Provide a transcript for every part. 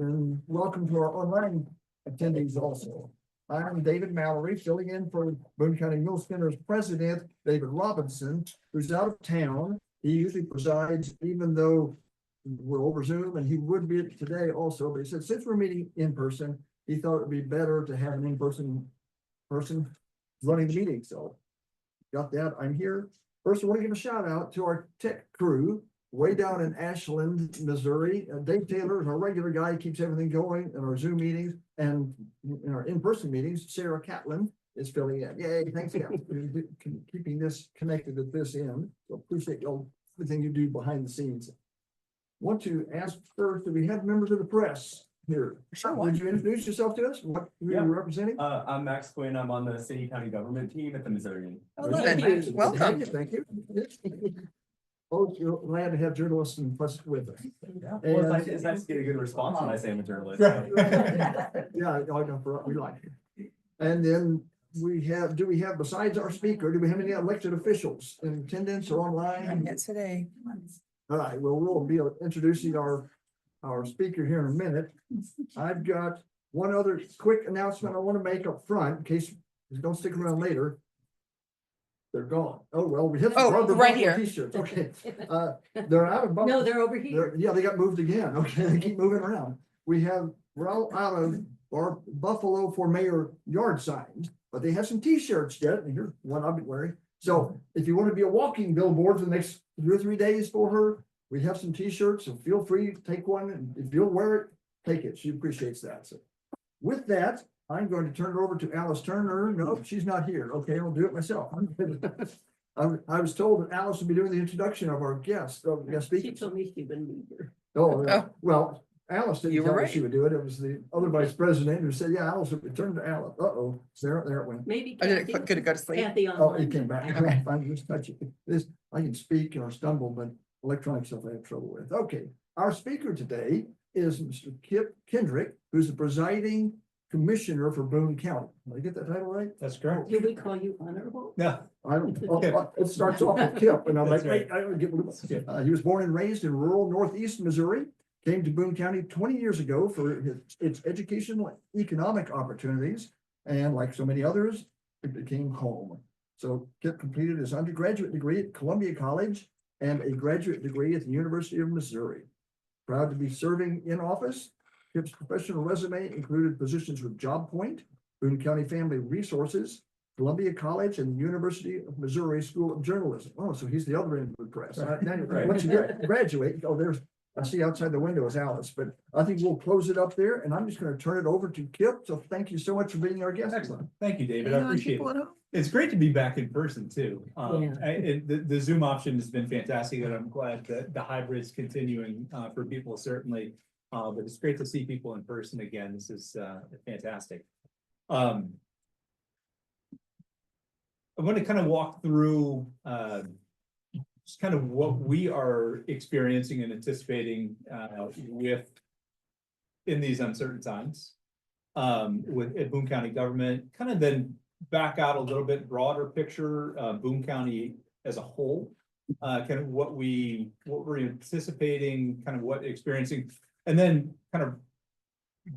and welcome to our online attendees also. I'm David Mallory, filling in for Boone County Muleskinners President David Robinson, who's out of town. He usually presides, even though we're over Zoom, and he would be today also, but he said since we're meeting in person, he thought it would be better to have an in-person person running the meeting. So got that. I'm here. First, I want to give a shout out to our tech crew way down in Ashland, Missouri. Dave Taylor is our regular guy, keeps everything going in our Zoom meetings and in our in-person meetings. Sarah Catlin is filling in. Yay, thanks, yeah, keeping this connected at this end. So appreciate y'all, everything you do behind the scenes. Want to ask first, do we have members of the press here? Sure. Would you introduce yourself to us? What who you're representing? I'm Max Quinn. I'm on the city county government team at the Missourian. Thank you. Welcome. Thank you. Oh, you're glad to have journalists and press with us. Well, it's nice to get a good response when I say I'm a journalist. Yeah, I know, we like it. And then do we have, besides our speaker, do we have any elected officials in attendance or online? Yet today. All right, well, we'll be introducing our speaker here in a minute. I've got one other quick announcement I want to make up front in case you don't stick around later. They're gone. Oh, well, we have. Oh, Barbara right Buffalo here. T-shirts. Okay. They're out of. No, they're over here. Yeah, they got moved again. Okay, they keep moving around. We're all out of our Buffalo for Mayor yard signs, but they have some T-shirts yet. And here's one I'll be wearing. So if you want to be a walking billboard for the next 2 or 3 days for her, we have some T-shirts, so feel free to take one. And if you'll wear it, take it. She appreciates that. So with that, I'm going to turn it over to Alice Turner. No, she's not here. Okay, I'll do it myself. I was told that Alice would be doing the introduction of our guest She speaker. told me she wouldn't be here. Oh, yeah. Oh. Well, Alice didn't You were tell me right. she would do it. It was the other vice president who said, yeah, Alice would return to Alice. Uh-oh, there it went. Maybe Oh, did it Kathy, could it go to sleep? Kathy Oh, online. it came back. Okay. I'm just touching this. I can speak or stumble, but electronic stuff I have trouble with. Okay, our speaker today is Mr. Kip Kendrick, who's the presiding commissioner for Boone County. Did I get that title right? That's correct. Do we call you honorable? Yeah. I don't, it starts off with Kip, and I'm like, That's right. wait, I don't get he was born and raised in rural northeast Missouri, came to Boone County 20 years ago for its educational and economic opportunities, and like so many others, it became home. So Kip completed his undergraduate degree at Columbia College and a graduate degree at the University of Missouri. Proud to be serving in office. Kip's professional resume included positions with Job Point, Boone County Family Resources, Columbia College, and the University of Missouri School of Journalism. Oh, so he's the other end of the press. Right. Once you graduate, I see outside the window is Alice, but I think we'll close it up there, and I'm just going to turn it over to Kip. So thank you so much for being our guest. Excellent. Thank you, David. I appreciate it. it. It's great to be back in person too. Yeah. The Zoom option has been fantastic, and I'm glad that the hybrid's continuing for people certainly. But it's great to see people in person again. This is fantastic. I want to kind of walk through just kind of what we are experiencing and anticipating in these uncertain times at Boone County government, kind of then back out a little bit broader picture, Boone County as a whole, kind of what we're anticipating, kind of what experiencing, and then kind of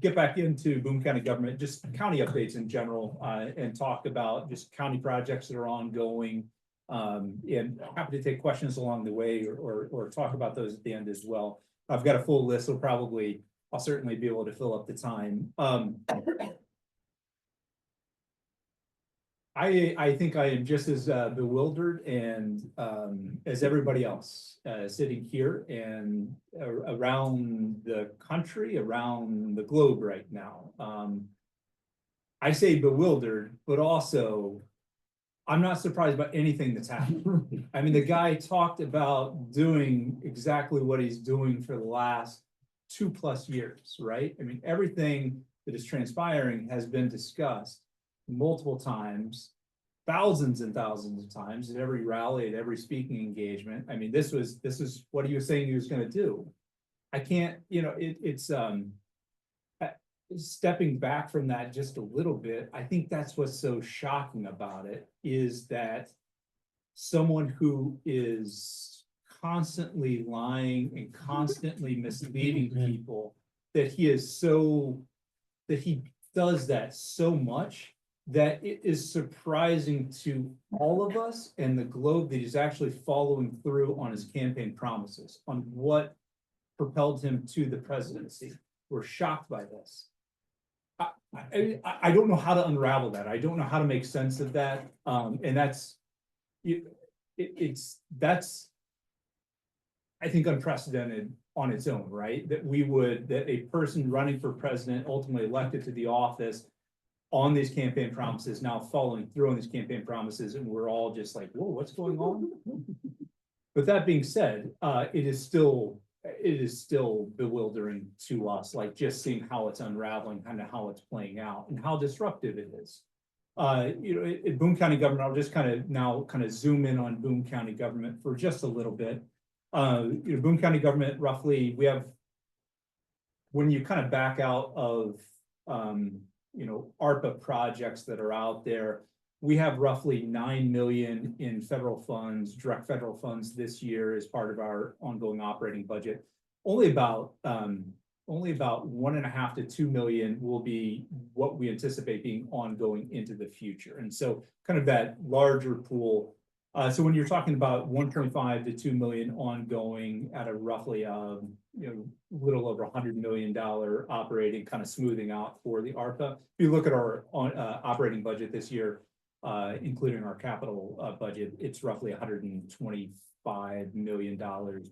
get back into Boone County government, just county updates in general, and talk about just county projects that are ongoing. And happy to take questions along the way or talk about those at the end as well. I've got a full list, so I'll certainly be able to fill up the time. I think I am just as bewildered and as everybody else sitting here and around the country, around the globe right now. I say bewildered, but also I'm not surprised by anything that's happened. I mean, the guy talked about doing exactly what he's doing for the last 2+ years, right? I mean, everything that is transpiring has been discussed multiple times, thousands and thousands of times at every rally, at every speaking engagement. I mean, this is what he was saying he was going to do. I can't, it's stepping back from that just a little bit. I think that's what's so shocking about it is that someone who is constantly lying and constantly misleading people that he does that so much that it is surprising to all of us and the globe that he's actually following through on his campaign promises, on what propelled him to the presidency. We're shocked by this. I don't know how to unravel that. I don't know how to make sense of that. And that's, that's, I think, unprecedented on its own, right? That a person running for president, ultimately elected to the office on these campaign promises, now following through on these campaign promises, and we're all just like, whoa, what's going on? But that being said, it is still bewildering to us, like just seeing how it's unraveling, kind of how it's playing out and how disruptive it is. In Boone County government, I'll just kind of zoom in on Boone County government for just a little bit. Boone County government, roughly, we have, when you kind of back out of, ARPA projects that are out there, we have roughly 9 million in federal funds, direct federal funds this year as part of our ongoing operating budget. Only about 1.5 to 2 million will be what we anticipate being ongoing into the future. And so kind of that larger pool. So when you're talking about 1.5 to 2 million ongoing at a roughly, little over $100 million operating, kind of smoothing out for the ARPA. If you look at our operating budget this year, including our capital budget, it's roughly $125 million.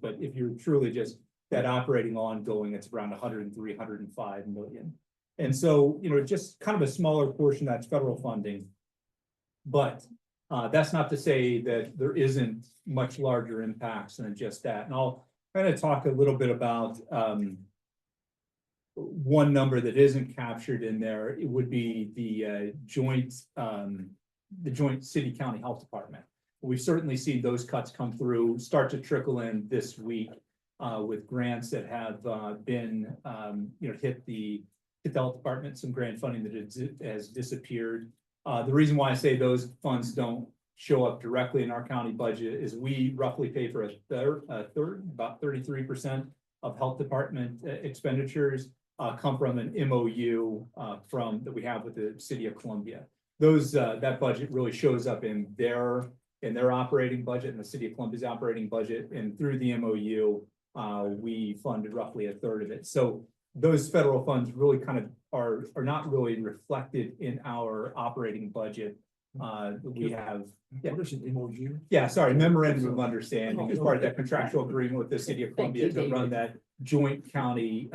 But if you're truly just that operating ongoing, it's around 103, 105 million. And so, just kind of a smaller portion that's federal funding. But that's not to say that there isn't much larger impacts than just that. And I'll kind of talk a little bit about one number that isn't captured in there. It would be the joint city county health department. We've certainly seen those cuts come through, start to trickle in this week with grants that have been, hit the health department, some grant funding that has disappeared. The reason why I say those funds don't show up directly in our county budget is we roughly pay for a third, about 33% of health department expenditures come from an MOU that we have with the city of Columbia. That budget really shows up in their operating budget and the city of Columbia's operating budget, and through the MOU, we funded roughly a third of it. So those federal funds really kind of are not really reflected in our operating budget. We have, What is an MOU? yeah, sorry, memorandum of understanding as part of that contractual agreement with the city of Columbia to run that joint city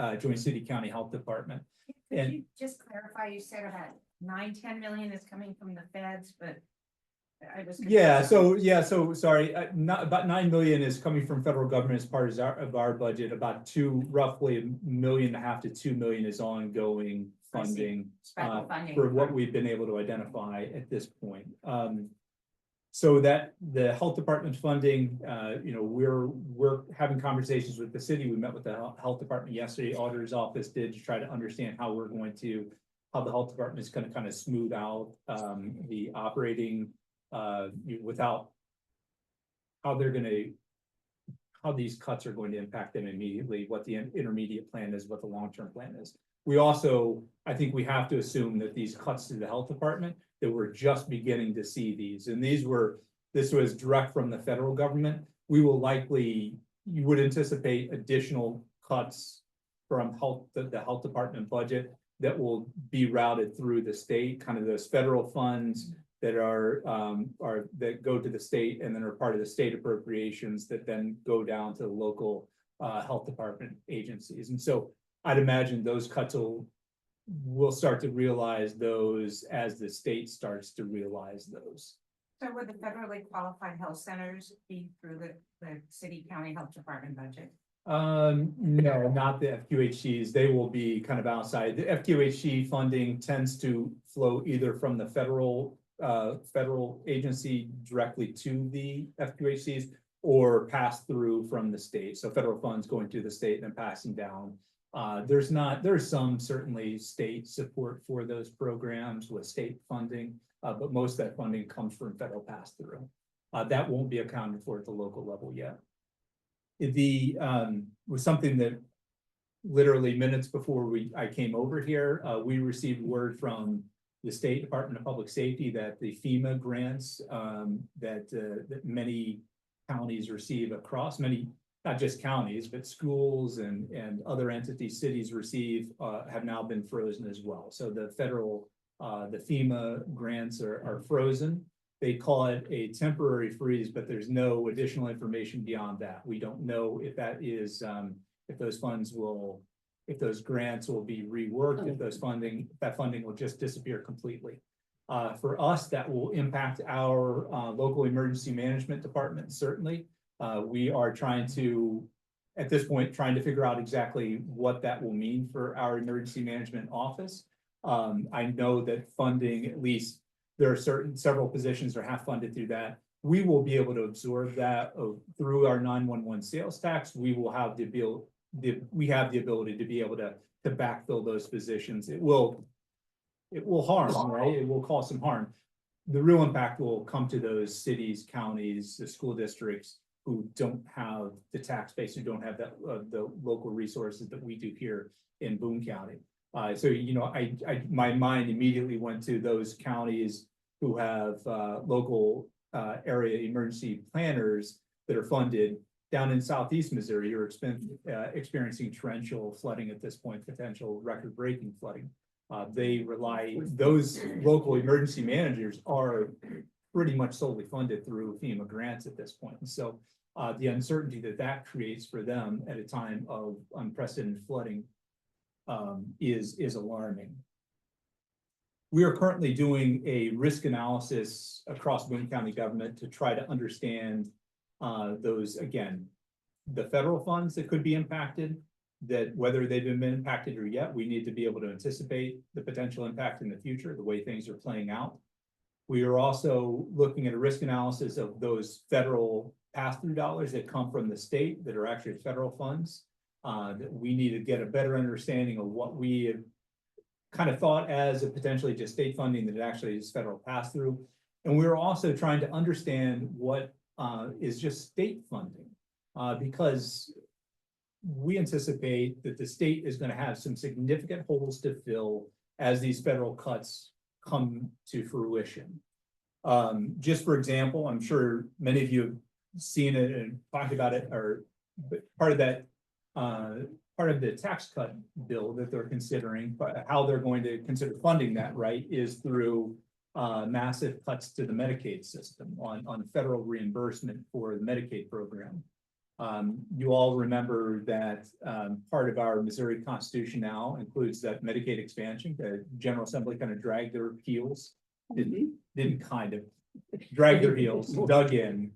county health department. Could you just clarify, you said about 9-10 million is coming from the feds, but I was. So sorry, about 9 million is coming from federal government as part of our budget. About roughly $1.5 million to 2 million is ongoing funding, for what we've been able to identify at this point. So that the health department funding, we're having conversations with the city. We met with the health department yesterday. Auditor's office did, to try to understand how the health department is going to kind of smooth out the operating without how these cuts are going to impact them immediately, what the intermediate plan is, what the long-term plan is. We also, I think we have to assume that these cuts to the health department, that we're just beginning to see these, and this was direct from the federal government. You would anticipate additional cuts from the health department budget that will be routed through the state, kind of those federal funds that that go to the state and then are part of the state appropriations that then go down to the local health department agencies. And so I'd imagine those cuts we'll start to realize those as the state starts to realize those. So would the federally qualified health centers be through the city county health department budget? No, not the FQHCs. They will be kind of outside. The FQHC funding tends to flow either from the federal agency directly to the FQHCs, or pass through from the state. So federal funds going to the state and then passing down. There's some certainly state support for those programs with state funding, but most of that funding comes from federal pass through. That won't be accounted for at the local level yet. Was something that literally minutes before I came over here, we received word from the State Department of Public Safety that the FEMA grants, that many counties receive across many, not just counties, but schools and other entities, cities receive, have now been frozen as well. So the federal, the FEMA grants are frozen. They call it a temporary freeze, but there's no additional information beyond that. We don't know if that is, if those funds will, if those grants will be reworked, if that funding will just disappear completely. For us, that will impact our local emergency management department, certainly. We are trying to, at this point, trying to figure out exactly what that will mean for our emergency management office. I know that funding, at least there are several positions are half funded through that. We will be able to absorb that through our 911 sales tax. We will have the ability to be able to backfill those positions. It will harm, right? It will cause some harm. The real impact will come to those cities, counties, the school districts who don't have the tax base, who don't have that the local resources that we do here in Boone County. So, you know, my mind immediately went to those counties who have local area emergency planners that are funded. Down in Southeast Missouri, you're experiencing torrential flooding at this point, potential record-breaking flooding. Those local emergency managers are pretty much solely funded through FEMA grants at this point. And so the uncertainty that creates for them at a time of unprecedented flooding is alarming. We are currently doing a risk analysis across Boone County government to try to understand those, again, the federal funds that could be impacted, that whether they've been impacted or yet, we need to be able to anticipate the potential impact in the future, the way things are playing out. We are also looking at a risk analysis of those federal pass-through dollars that come from the state that are actually federal funds. That we need to get a better understanding of what we have kind of thought as a potentially just state funding that actually is federal pass-through. And we're also trying to understand what is just state funding, because we anticipate that the state is going to have some significant holes to fill as these federal cuts come to fruition. Just for example, I'm sure many of you have seen it and talked about it, or part of that, part of the tax cut bill that they're considering, but how they're going to consider funding that, right, is through massive cuts to the Medicaid system on federal reimbursement for the Medicaid program. You all remember that part of our Missouri Constitution now includes that Medicaid expansion. The General Assembly kind of dragged their heels, didn't kind of drag their heels, dug in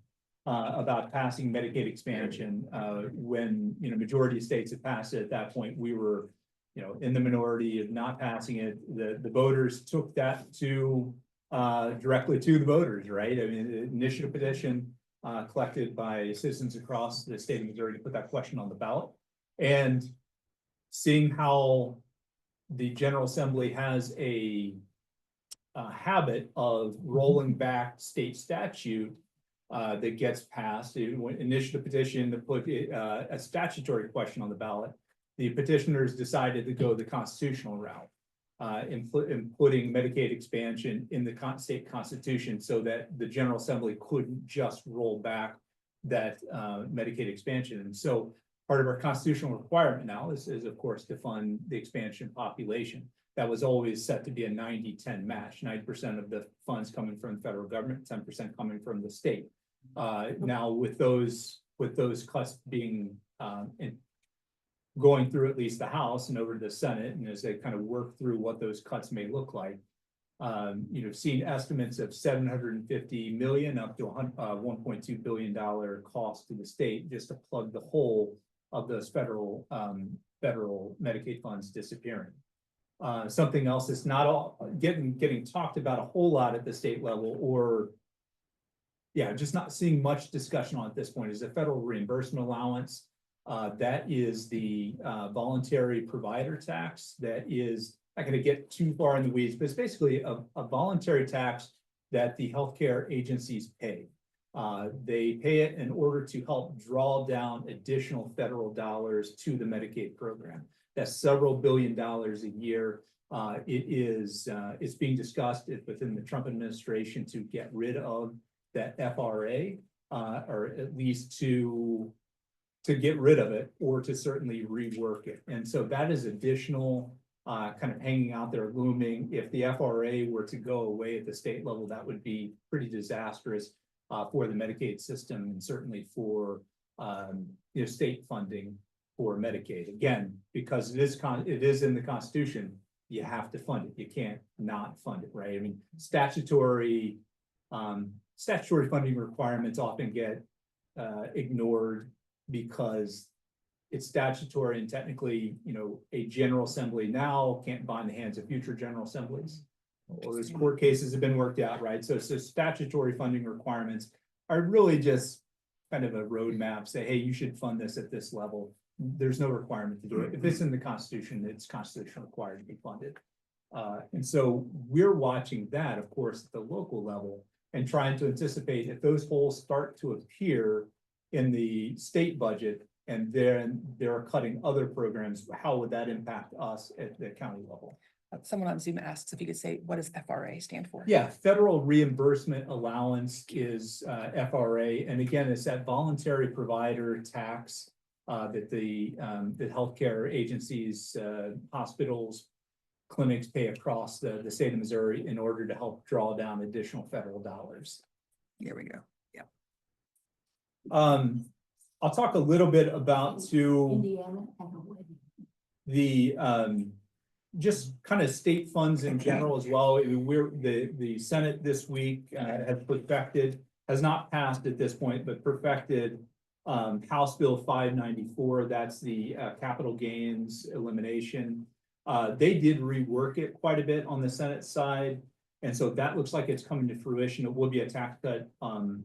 about passing Medicaid expansion. When, you know, majority of states had passed it at that point, we were, you know, in the minority of not passing it. The voters took that to directly to the voters, right? I mean, the initiative petition collected by citizens across the state of Missouri to put that question on the ballot. And seeing how the General Assembly has a habit of rolling back state statute that gets passed, initiative petition to put a statutory question on the ballot, the petitioners decided to go the constitutional route in putting Medicaid expansion in the state constitution so that the General Assembly couldn't just roll back that Medicaid expansion. And so part of our constitutional requirement now is of course to fund the expansion population. That was always set to be a 90-10 match, 90% of the funds coming from the federal government, 10% coming from the state. Now with those cuts being going through at least the House and over to the Senate, and as they kind of work through what those cuts may look like, you know, seeing estimates of $750 million up to $1.2 billion cost to the state just to plug the hole of those federal Medicaid funds disappearing. Something else that's not all getting talked about a whole lot at the state level, or just not seeing much discussion on at this point, is the federal reimbursement allowance. That is the voluntary provider tax. That is not going to get too far in the weeds, but it's basically a voluntary tax that the healthcare agencies pay. They pay it in order to help draw down additional federal dollars to the Medicaid program. That's several $billions a year. It's being discussed within the Trump administration to get rid of that FRA, or at least to get rid of it, or to certainly rework it. And so that is additional kind of hanging out there looming. If the FRA were to go away at the state level, that would be pretty disastrous for the Medicaid system, and certainly for state funding for Medicaid. Again, because it is in the Constitution, you have to fund it. You can't not fund it, right? I mean, statutory funding requirements often get ignored because it's statutory, and technically, a General Assembly now can't bind the hands of future General Assemblies. All those court cases have been worked out, right? So statutory funding requirements are really just kind of a roadmap, say, hey, you should fund this at this level. There's no requirement to do it. If it's in the Constitution, it's constitutionally required to be funded. And so we're watching that, of course, at the local level, and trying to anticipate if those holes start to appear in the state budget, and then they're cutting other programs, how would that impact us at the county level? Someone on Zoom asks if you could say, what does FRA stand for? Yeah, Federal Reimbursement Allowance is FRA, and again, it's that voluntary provider tax that the healthcare agencies, hospitals, clinics pay across the state of Missouri in order to help draw down additional federal dollars. There we go. I'll talk a little bit about Indiana and a wedding. the just kind of state funds in general as well. I mean, the Senate this week has not passed at this point, but perfected House Bill 594. That's the capital gains elimination. They did rework it quite a bit on the Senate side, and so that looks like it's coming to fruition. It will be a tax cut.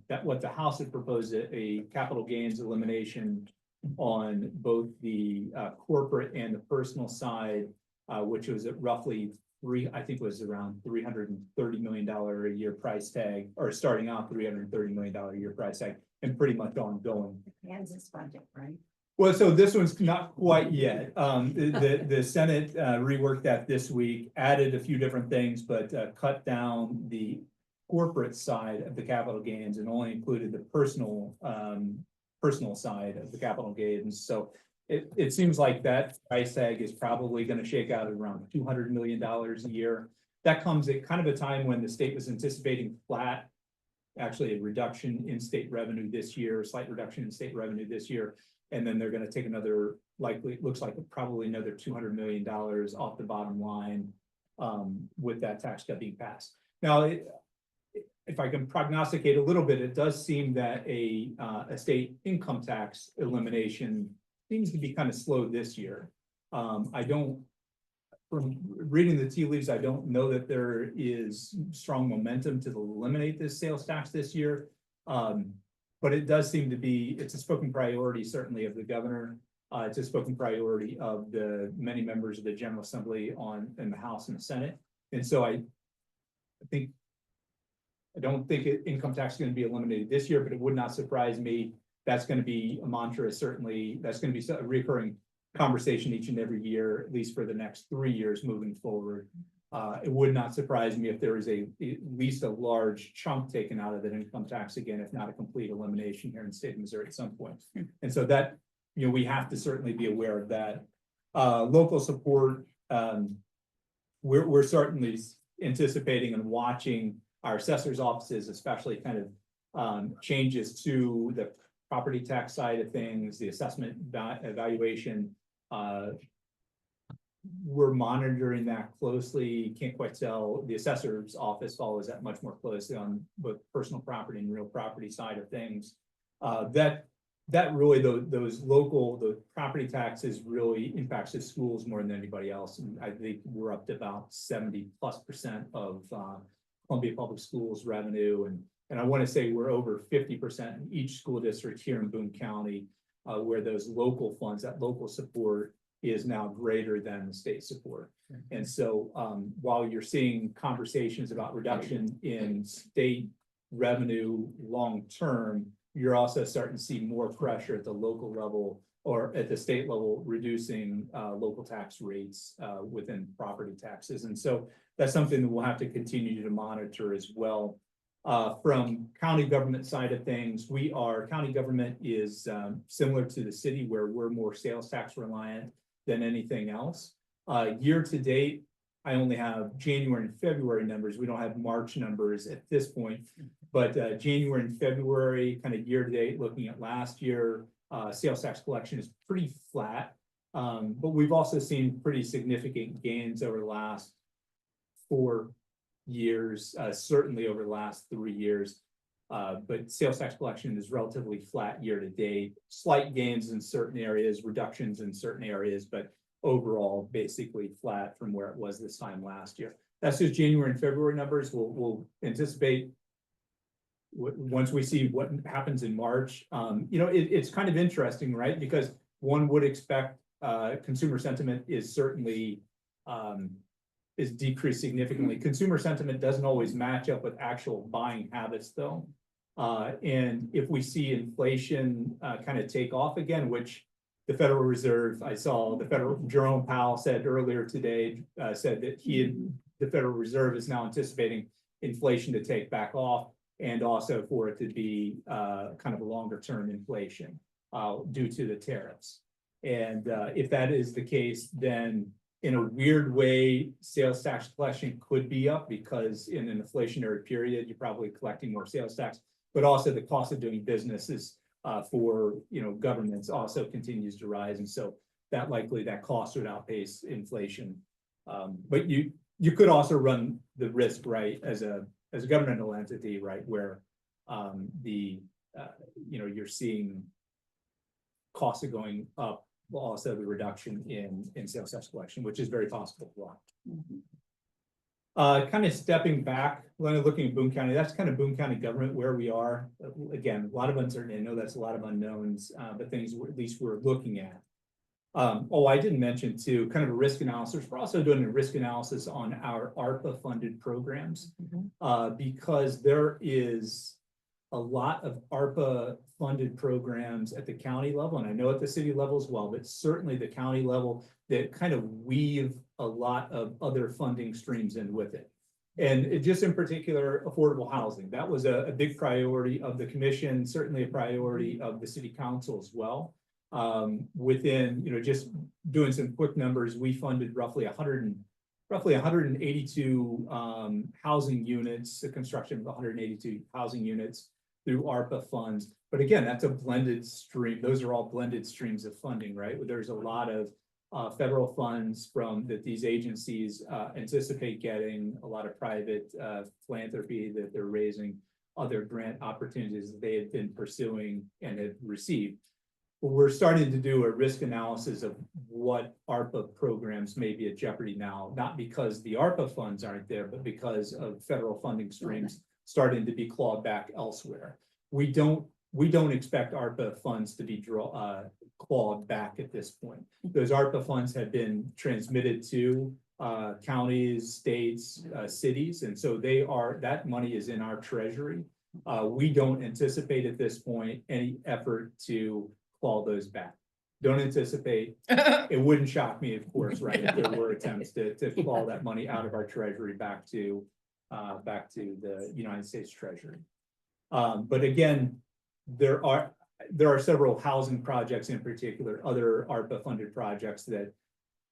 That what the House had proposed, a capital gains elimination on both the corporate and the personal side, which was at roughly I think was around $330 million a year price tag, or starting out $330 million a year price tag, and pretty much ongoing. Kansas budget, right? Well, so this one's not quite yet. The Senate reworked that this week, added a few different things, but cut down the corporate side of the capital gains and only included the personal side of the capital gains. So it seems like that price tag is probably going to shake out at around $200 million a year. That comes at kind of a time when the state was anticipating flat, actually a reduction in state revenue this year, slight reduction in state revenue this year. And then they're going to take another, likely, it looks like probably another $200 million off the bottom line with that tax cut being passed. Now, if I can prognosticate a little bit, it does seem that a state income tax elimination seems to be kind of slow this year. From reading the tea leaves, I don't know that there is strong momentum to eliminate this sales tax this year. But it does seem to be, it's a spoken priority, certainly, of the governor. It's a spoken priority of the many members of the General Assembly in the House and the Senate. And so I don't think income tax is going to be eliminated this year, but it would not surprise me. That's going to be a mantra, certainly. That's going to be a recurring conversation each and every year, at least for the next 3 years moving forward. It would not surprise me if there is at least a large chunk taken out of that income tax again, if not a complete elimination here in the state of Missouri at some point. And so that, we have to certainly be aware of that. Local support, we're certainly anticipating and watching our assessor's offices, especially kind of changes to the property tax side of things, the assessment evaluation. We're monitoring that closely. Can't quite tell. The assessor's office follows that much more closely on both personal property and real property side of things. That really, those property taxes really impacts the schools more than anybody else. And I think we're up to about 70+% of Columbia Public Schools revenue. And I want to say we're over 50% in each school district here in Boone County, where those local funds, that local support, is now greater than the state support. And so while you're seeing conversations about reduction in state revenue long term, you're also starting to see more pressure at the local level or at the state level, reducing local tax rates within property taxes. And so that's something that we'll have to continue to monitor as well. From county government side of things, county government is similar to the city where we're more sales tax reliant than anything else. Year to date, I only have January and February numbers. We don't have March numbers at this point, but January and February, kind of year to date, looking at last year, sales tax collection is pretty flat. But we've also seen pretty significant gains over the last 4 years, certainly over the last 3 years. But sales tax collection is relatively flat year to date, slight gains in certain areas, reductions in certain areas, but overall basically flat from where it was this time last year. That's just January and February numbers. We'll anticipate once we see what happens in March. It's kind of interesting, right? Because one would expect consumer sentiment is certainly is decreased significantly. Consumer sentiment doesn't always match up with actual buying habits though. And if we see inflation kind of take off again, which the Federal Reserve, I saw Jerome Powell said earlier today, said that the Federal Reserve is now anticipating inflation to take back off and also for it to be kind of a longer term inflation due to the tariffs. And if that is the case, then in a weird way, sales tax collection could be up because in an inflationary period, you're probably collecting more sales tax, but also the cost of doing business is for governments also continues to rise, and so that cost would outpace inflation. But you could also run the risk, right, as a governmental entity, right, where you're seeing costs are going up, while also the reduction in sales tax collection, which is very possible as well. Kind of stepping back, looking at Boone County, that's kind of Boone County government where we are. Again, a lot of uncertainty. I know that's a lot of unknowns, but things at least we're looking at. I didn't mention too, kind of a risk analysis. We're also doing a risk analysis on our ARPA funded programs because there is a lot of ARPA funded programs at the county level, and I know at the city level as well, but certainly the county level that kind of weave a lot of other funding streams in with it. And it just in particular, affordable housing. That was a big priority of the commission, certainly a priority of the city council as well. Within, just doing some quick numbers, we funded roughly 182 housing units, the construction of 182 housing units through ARPA funds. But again, that's a blended stream. Those are all blended streams of funding, right? There's a lot of federal funds that these agencies anticipate getting, a lot of private philanthropy that they're raising, other grant opportunities that they have been pursuing and have received. But we're starting to do a risk analysis of what ARPA programs may be at jeopardy now, not because the ARPA funds aren't there, but because of federal funding streams starting to be clawed back elsewhere. We don't expect ARPA funds to be clawed back at this point. Those ARPA funds have been transmitted to counties, states, cities, and so that money is in our treasury. We don't anticipate at this point any effort to claw those back. Don't anticipate. It wouldn't shock me, of course, right, if there were attempts to claw that money out of our treasury back to the United States Treasury. But again, there are several housing projects in particular, other ARPA funded projects that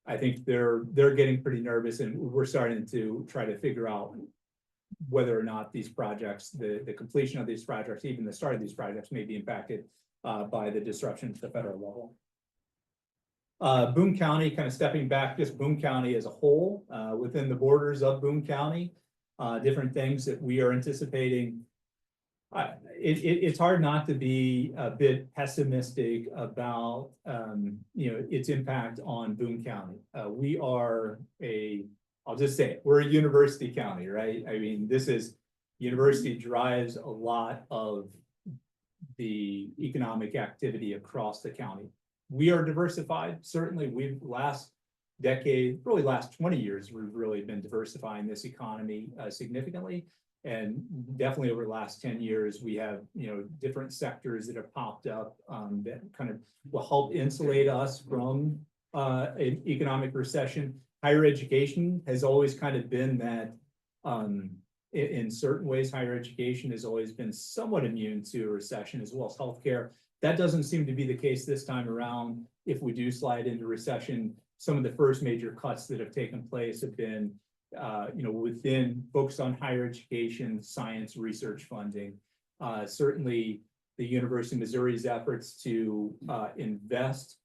I think they're getting pretty nervous, and we're starting to try to figure out whether or not these projects, the completion of these projects, even the start of these projects, may be impacted by the disruption at the federal level. Boone County, kind of stepping back, just Boone County as a whole, within the borders of Boone County, different things that we are anticipating. It's hard not to be a bit pessimistic about its impact on Boone County. I'll just say it, we're a university county, right? I mean, university drives a lot of the economic activity across the county. We are diversified. Certainly, last decade, really last 20 years, we've really been diversifying this economy significantly. And definitely over the last 10 years, we have, different sectors that have popped up that kind of will help insulate us from an economic recession. Higher education has always kind of been that, in certain ways, higher education has always been somewhat immune to a recession, as well as healthcare. That doesn't seem to be the case this time around. If we do slide into recession, some of the first major cuts that have taken place have been, within focused on higher education, science, research funding. Certainly, the University of Missouri's efforts to invest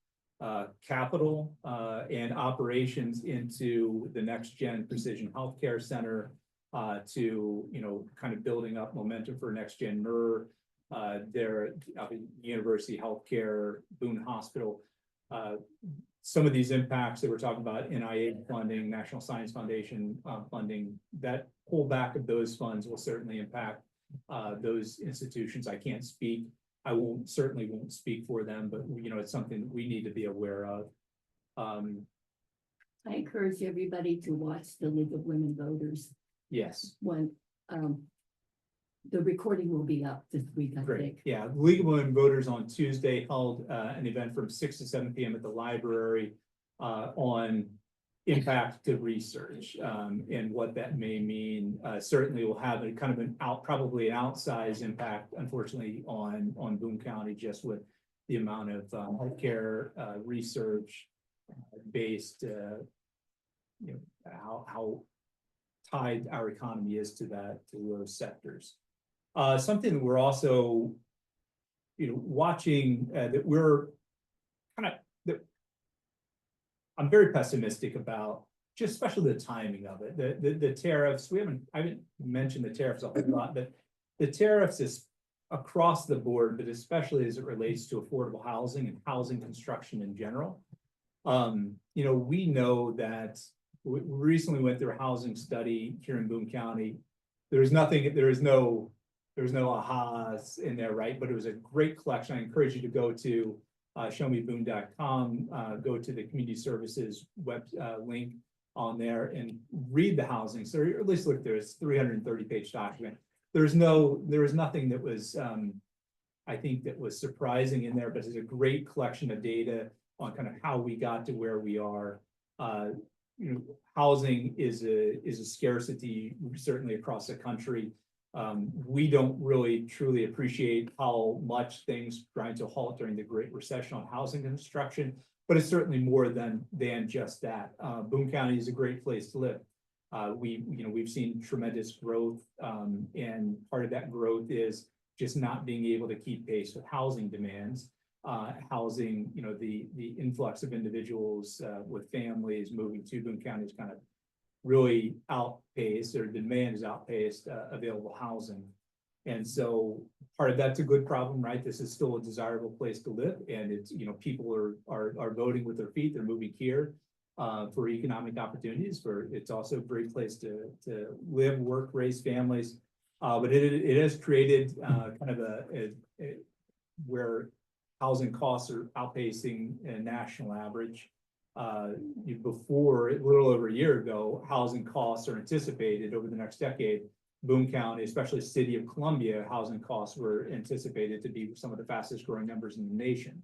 capital and operations into the next gen precision healthcare center, to kind of building up momentum for next gen NER, their University Healthcare, Boone Hospital. Some of these impacts that we're talking about, NIH funding, National Science Foundation funding, that pullback of those funds will certainly impact those institutions. I can't speak. I certainly won't speak for them, but it's something that we need to be aware of. I encourage everybody to watch the League of Women Voters Yes. when the recording will be up this week, I Great. think. Yeah, League of Women Voters on Tuesday held an event from 6 to 7 p.m. at the library on impact to research and what that may mean. Certainly will have a kind of probably an outsized impact, unfortunately, on Boone County, just with the amount of healthcare research based, how tied our economy is to those sectors. Something that we're also, watching that we're kind of, I'm very pessimistic about, just especially the timing of it. The tariffs, I haven't mentioned the tariffs a whole lot, but the tariffs is across the board, but especially as it relates to affordable housing and housing construction in general. We know that we recently went through a housing study here in Boone County. There is no ahas in there, right? But it was a great collection. I encourage you to go to showmeboone.com, go to the community services web link on there and read the housing. So at least look, there's 330-page document. There was nothing that was, I think, that was surprising in there, but it's a great collection of data on kind of how we got to where we are. Housing is a scarcity, certainly across the country. We don't really truly appreciate how much things grind to a halt during the Great Recession on housing construction, but it's certainly more than just that. Boone County is a great place to live. We've seen tremendous growth, and part of that growth is just not being able to keep pace with housing demands. Housing, the influx of individuals with families moving to Boone County is kind of really outpaced, or demand is outpaced available housing. And so part of that's a good problem, right? This is still a desirable place to live, and it's, people are voting with their feet. They're moving here for economic opportunities. It's also a great place to live, work, raise families. But it has created kind of a where housing costs are outpacing a national average. Before, a little over a year ago, housing costs are anticipated over the next decade. Boone County, especially the city of Columbia, housing costs were anticipated to be some of the fastest growing numbers in the nation.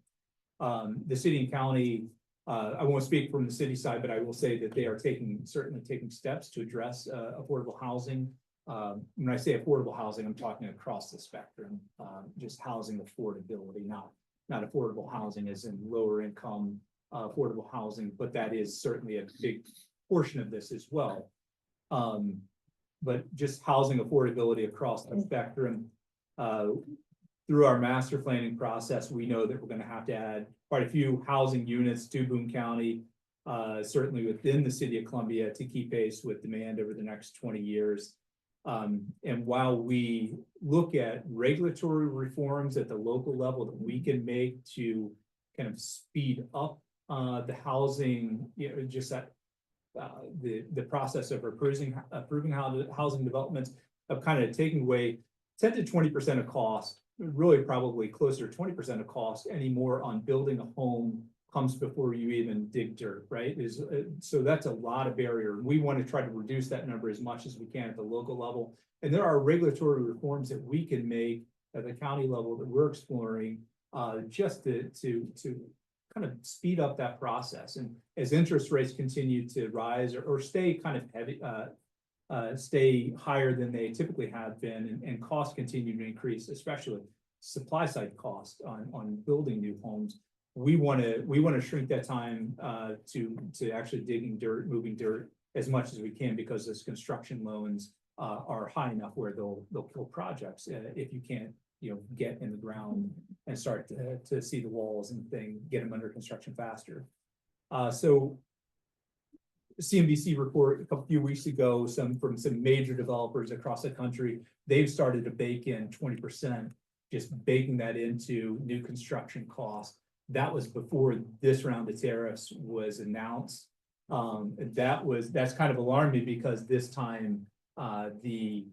The city and county, I won't speak from the city side, but I will say that they are certainly taking steps to address affordable housing. When I say affordable housing, I'm talking across the spectrum, just housing affordability, not affordable housing as in lower income affordable housing, but that is certainly a big portion of this as well. But just housing affordability across the spectrum. Through our master planning process, we know that we're going to have to add quite a few housing units to Boone County, certainly within the city of Columbia, to keep pace with demand over the next 20 years. And while we look at regulatory reforms at the local level that we can make to kind of speed up the housing, just that the process of approving housing developments, of kind of taking away 10 to 20% of cost, really probably closer to 20% of cost anymore on building a home comes before you even dig dirt, right? So that's a lot of barrier. We want to try to reduce that number as much as we can at the local level. And there are regulatory reforms that we can make at the county level that we're exploring, just to kind of speed up that process. And as interest rates continue to rise or stay kind of heavy, stay higher than they typically have been, and costs continue to increase, especially supply side costs on building new homes. We want to shrink that time to actually digging dirt, moving dirt as much as we can, because those construction loans are high enough where they'll kill projects if you can't, get in the ground and start to see the walls and get them under construction faster. So CNBC report a few weeks ago, from some major developers across the country, they've started to bake in 20%, just baking that into new construction costs. That was before this round of tariffs was announced. That's kind of alarmed me, because this time the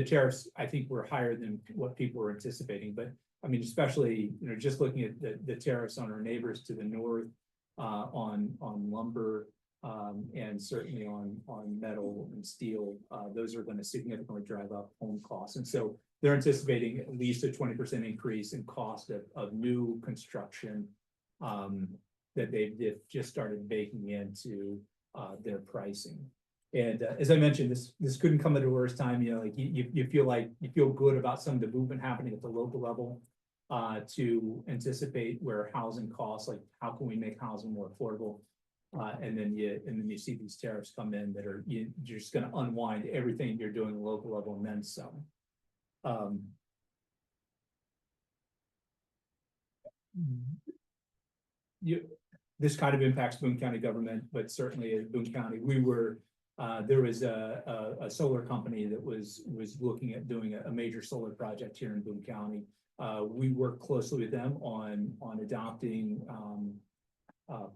tariffs, I think, were higher than what people were anticipating. But I mean, especially, just looking at the tariffs on our neighbors to the north, on lumber, and certainly on metal and steel, those are going to significantly drive up home costs. And so they're anticipating at least a 20% increase in cost of new construction that they've just started baking into their pricing. And as I mentioned, this couldn't come at a worse time. You feel good about some of the movement happening at the local level to anticipate where housing costs, like how can we make housing more affordable, and then you see these tariffs come in that are you're just going to unwind everything you're doing at the local level and then some. This kind of impacts Boone County government, but certainly at Boone County, there was a solar company that was looking at doing a major solar project here in Boone County. We work closely with them on adopting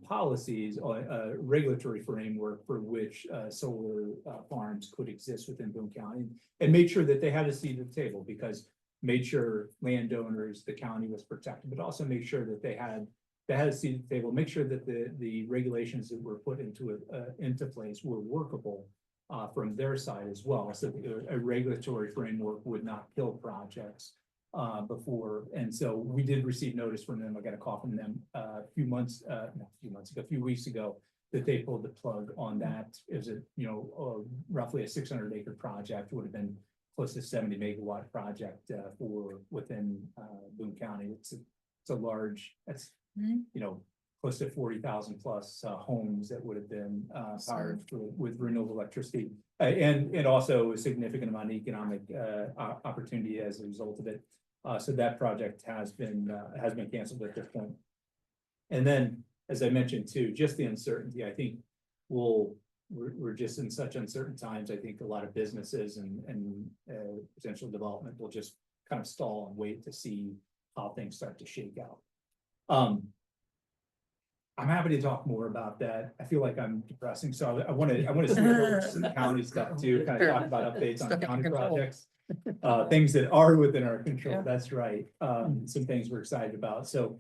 policies, a regulatory framework for which solar farms could exist within Boone County, and made sure that they had a seat at the table, because made sure landowners, the county was protected, but also make sure that they had a seat at the table, make sure that the regulations that were put into place were workable from their side as well, so a regulatory framework would not kill projects before. And so we did receive notice from them. I got a call from them a few weeks ago, that they pulled the plug on that. It was roughly a 600-acre project, would have been close to 70 megawatt project for within Boone County. It's a large, that's close to 40,000 plus homes that would have been powered with renewable electricity, and also a significant amount of economic opportunity as a result of it. So that project has been canceled at this point. And then, as I mentioned too, just the uncertainty. I think we're just in such uncertain times. I think a lot of businesses and potential development will just kind of stall and wait to see how things start to shake out. I'm happy to talk more about that. I feel like I'm depressing, so I want to switch over to some county stuff too, kind of talk about updates on county projects, things that are within our control. Yeah. That's right. Some things we're excited about. So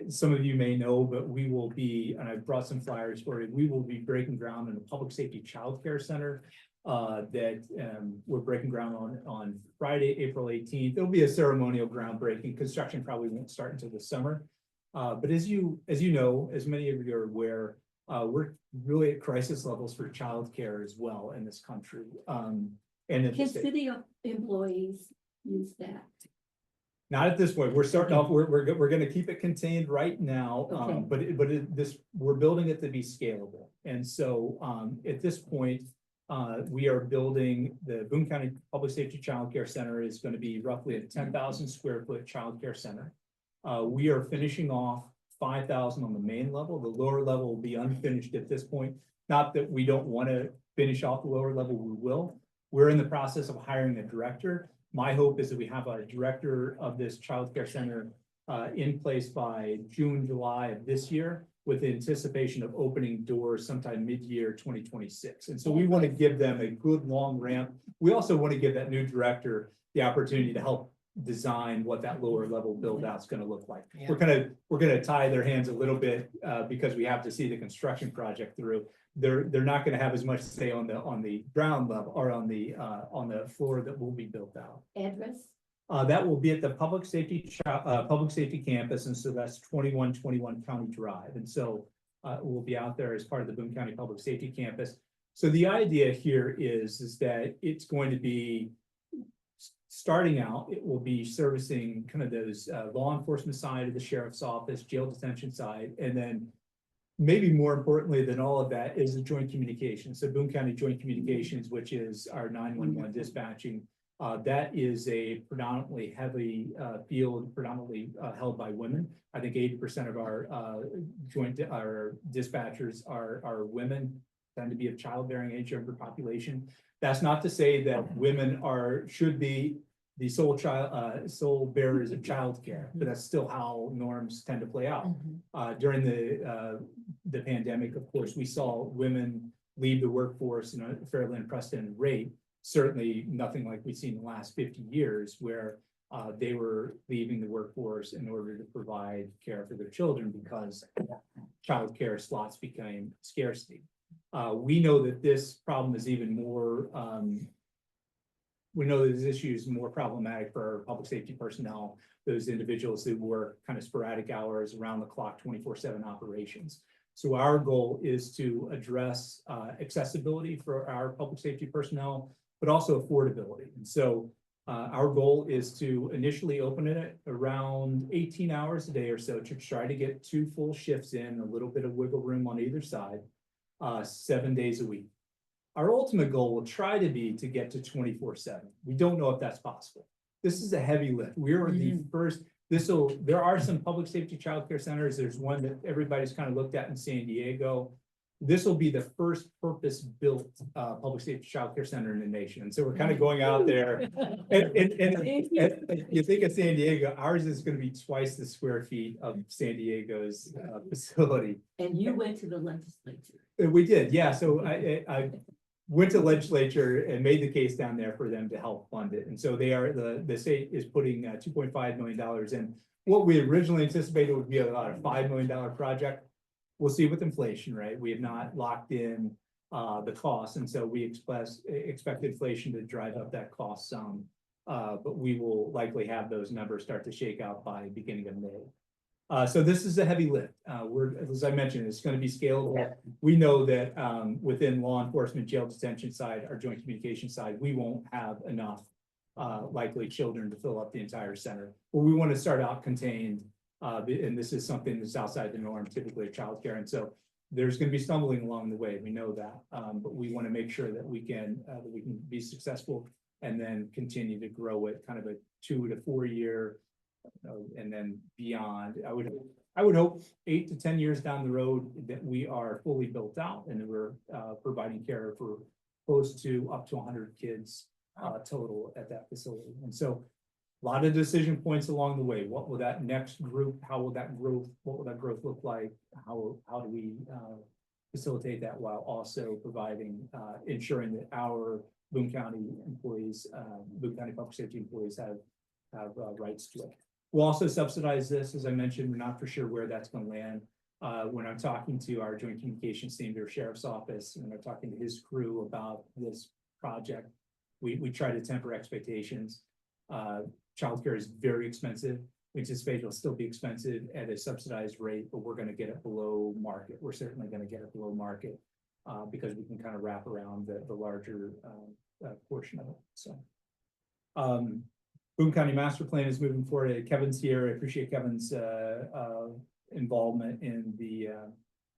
some of you may know, but we will be, and I've brought some flyers for you, we will be breaking ground in a public safety childcare center that we're breaking ground on Friday, April 18th. There'll be a ceremonial groundbreaking. Construction probably won't start until the summer. But as you know, as many of you are aware, we're really at crisis levels for childcare as well in this country. And can city employees use that? Not at this point. We're starting off. We're going to keep it contained right now, okay. But we're building it to be scalable. And so at this point, we are building the Boone County Public Safety Child Care Center is going to be roughly a 10,000 square foot child care center. We are finishing off 5,000 on the main level. The lower level will be unfinished at this point. Not that we don't want to finish off the lower level, we will. We're in the process of hiring a director. My hope is that we have a director of this child care center in place by June, July of this year, with the anticipation of opening doors sometime mid-year 2026. And so we want to give them a good long ramp. We also want to give that new director the opportunity to help design what that lower level build out's gonna look like. Yeah. We're gonna tie their hands a little bit, because we have to see the construction project through. They're not gonna have as much say on the ground level or on the floor that will be built out. Address? That will be at the public safety campus, and so that's 2121 County Drive, and so we'll be out there as part of the Boone County Public Safety Campus. So the idea here is that it's going to be, starting out, it will be servicing kind of those law enforcement side of the sheriff's office, jail detention side, and then maybe more importantly than all of that is the joint communications. So Boone County Joint Communications, which is our 911 dispatching. That is a predominantly heavy field, predominantly held by women. I think 80% of our our dispatchers are women, tend to be of childbearing age, younger population. That's not to say that women should be the sole bearers of childcare, but that's still how norms tend to play out. During the pandemic, of course, we saw women leave the workforce in a fairly unprecedented rate. Certainly nothing like we've seen in the last 50 years, where they were leaving the workforce in order to provide care for their children because childcare slots became scarcity. We know that this problem is even more, we know that this issue is more problematic for public safety personnel, those individuals who work kind of sporadic hours, around the clock, 24/7 operations. So our goal is to address accessibility for our public safety personnel, but also affordability. And so our goal is to initially open it at around 18 hours a day or so to try to get 2 full shifts in, a little bit of wiggle room on either side, 7 days a week. Our ultimate goal will try to be to get to 24/7. We don't know if that's possible. This is a heavy lift. We are the first, there are some public safety childcare centers. There's one that everybody's kind of looked at in San Diego. This will be the first purpose-built public safety childcare center in the nation. And so we're kind of going out there and you think of San Diego, ours is going to be twice the square feet of San Diego's facility. And you went to the legislature. We did, yeah. So I went to legislature and made the case down there for them to help fund it. And so the state is putting $2.5 million in. What we originally anticipated would be about a $5 million project. We'll see with inflation, right? We have not locked in the cost, and so we expect inflation to drive up that cost some. But we will likely have those numbers start to shake out by beginning of May. So this is a heavy lift. As I mentioned, it's going to be scalable. We know that within law enforcement, jail detention side, our joint communication side, we won't have enough likely children to fill up the entire center. But we want to start out contained. And this is something that's outside the norm, typically of childcare. And so there's going to be stumbling along the way. We know that, but we want to make sure that we can be successful and then continue to grow it kind of a 2 to 4 year, and then beyond. I would hope 8 to 10 years down the road that we are fully built out and that we're providing care for close to up to 100 kids total at that facility. And so a lot of decision points along the way. What will that next group, what will that growth look like? How do we facilitate that while also providing, ensuring that our Boone County employees, Boone County public safety employees have rights to it. We'll also subsidize this. As I mentioned, we're not for sure where that's going to land. When I'm talking to our joint communications team, their sheriff's office, and I'm talking to his crew about this project, we try to temper expectations. Childcare is very expensive. We anticipate it'll still be expensive at a subsidized rate, but we're going to get it below market. We're certainly going to get it below market because we can kind of wrap around the larger portion of it. So, Boone County Master Plan is moving forward. Kevin's here. I appreciate Kevin's involvement in the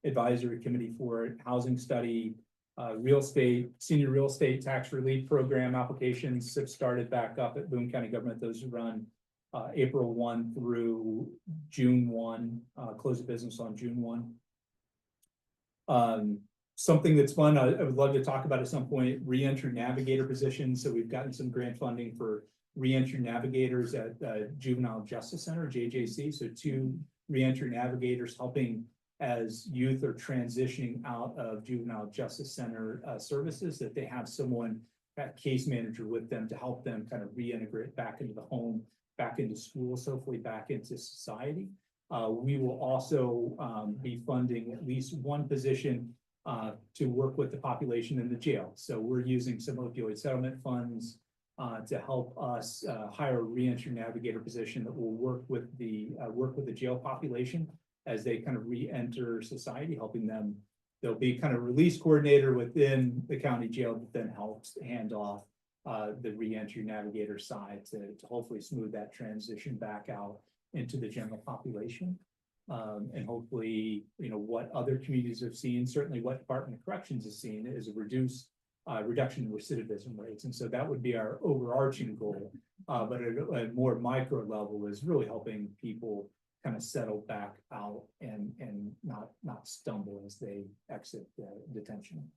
advisory committee for it. Housing study. Senior real estate tax relief program applications have started back up at Boone County government. Those run April 1 through June 1, close of business on June 1. Something that's fun, I would love to talk about at some point, re-entry navigator positions. So we've gotten some grant funding for re-entry navigators at Juvenile Justice Center, JJC. So 2 re-entry navigators helping as youth are transitioning out of juvenile justice center services, that they have someone, that case manager with them to help them kind of reintegrate back into the home back into schools, hopefully back into society. We will also be funding at least one position to work with the population in the jail. So we're using some opioid settlement funds to help us hire a reentry navigator position that will work with the jail population as they kind of re-enter society, helping them. There'll be kind of release coordinator within the county jail that then helps hand off the reentry navigator side to hopefully smooth that transition back out into the general population. And hopefully, what other communities have seen, certainly what Department of Corrections has seen, is a reduction in recidivism rates. And so that would be our overarching goal. But at a more micro level is really helping people kind of settle back out and not stumble as they exit detention.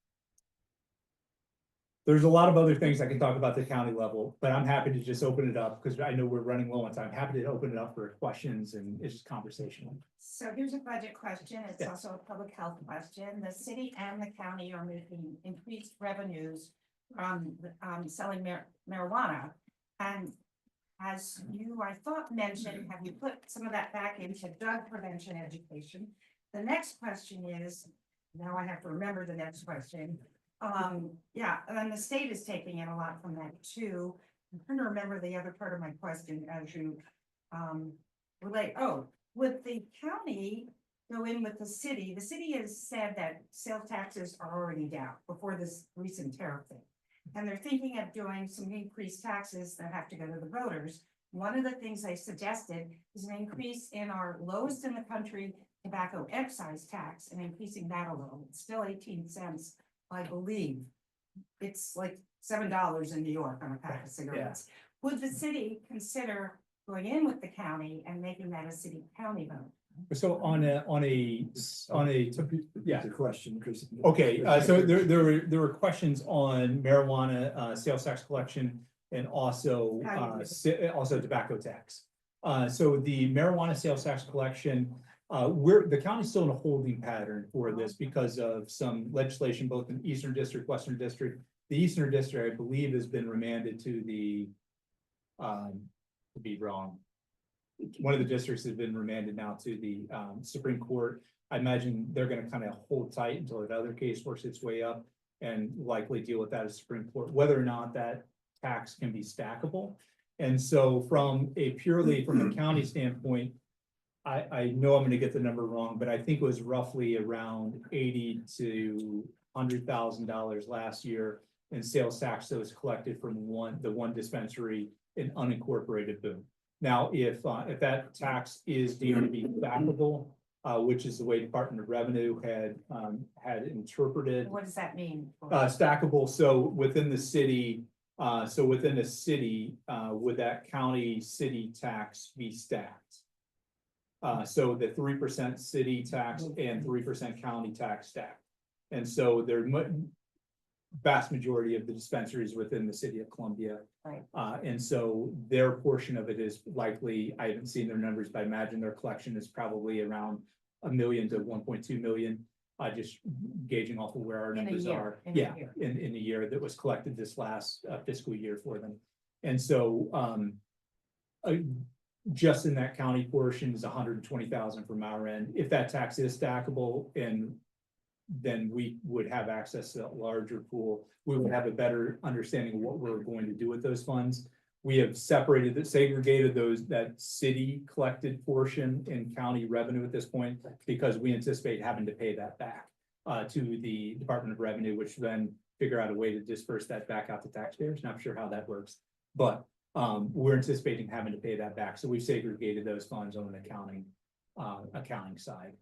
There's a lot of other things I can talk about at the county level, but I'm happy to just open it up because I know we're running low on time. Happy to open it up for questions and it's just conversational. So here's a budget question. It's Yes. also a public health question. The city and the county are making increased revenues from selling marijuana. And as you, I thought, mentioned, have you put some of that back into drug prevention education? The next question is, now I have to remember the next question. Yeah, and then the state is taking in a lot from that too. I'm trying to remember the other part of my question as you relate. Oh, would the county go in with the city? The city has said that sales taxes are already down before this recent tariff thing. And they're thinking of doing some increased taxes that have to go to the voters. One of the things I suggested is an increase in our lowest in the country tobacco excise tax and increasing that a little. It's still 18 cents. I believe it's like $7 in New York on a pack of cigarettes. Yeah. Would the city consider going in with the county and making that a city county vote? So on a yeah. The question, Chris. Okay, so there were questions on marijuana sales tax collection and also tobacco tax. So the marijuana sales tax collection. The county's still in a holding pattern for this because of some legislation, both in Eastern District, Western District. The Eastern District, I believe, has been remanded to the, to be wrong. One of the districts has been remanded now to the Supreme Court. I imagine they're going to kind of hold tight until that other case works its way up and likely deal with that as Supreme Court, whether or not that tax can be stackable. And so from a county standpoint, I know I'm going to get the number wrong, but I think it was roughly around $80,000 to $100,000 last year in sales tax that was collected from the one dispensary in unincorporated Boone. Now, if that tax is deemed to be backable, which is the way Department of Revenue had interpreted. What does that mean? Stackable. So within the city, would that county city tax be stacked? So the 3% city tax and 3% county tax stack. And so there vast majority of the dispensaries within the city of Columbia. Right. And so their portion of it is likely, I haven't seen their numbers, but I imagine their collection is probably around $1 million to 1.2 million. Just gauging off of where our numbers are. In a year that was collected this last fiscal year for them. And so just in that county portion is 120,000 from our end. If that tax is stackable, and then we would have access to that larger pool, we would have a better understanding of what we're going to do with those funds. We have segregated that city collected portion in county revenue at this point, because we anticipate having to pay that back to the Department of Revenue, which then figure out a way to disperse that back out to taxpayers. Not sure how that works, but we're anticipating having to pay that back. So we've segregated those funds on an accounting side.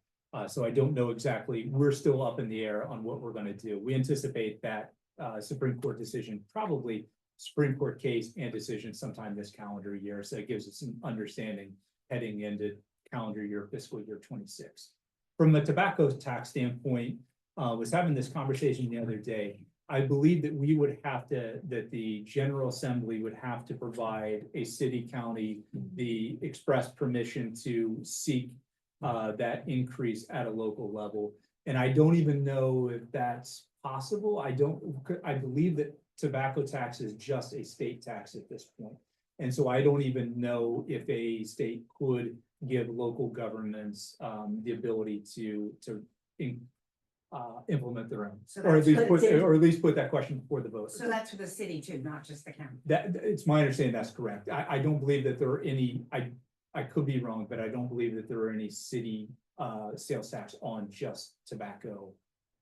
So I don't know exactly, we're still up in the air on what we're going to do. We anticipate that Supreme Court decision, probably Supreme Court case and decision sometime this calendar year. So it gives us an understanding heading into calendar year, fiscal year 26. From a tobacco tax standpoint, was having this conversation the other day. I believe that that the General Assembly would have to provide a city county the express permission to seek that increase at a local level. And I don't even know if that's possible. I believe that tobacco tax is just a state tax at this point. And so I don't even know if a state could give local governments the ability to implement their own, So or at that's- least put that question before the voters. So that's for the city too, not just the county. That, it's my understanding that's correct. I don't believe that there are any, I could be wrong, but I don't believe that there are any city sales tax on just tobacco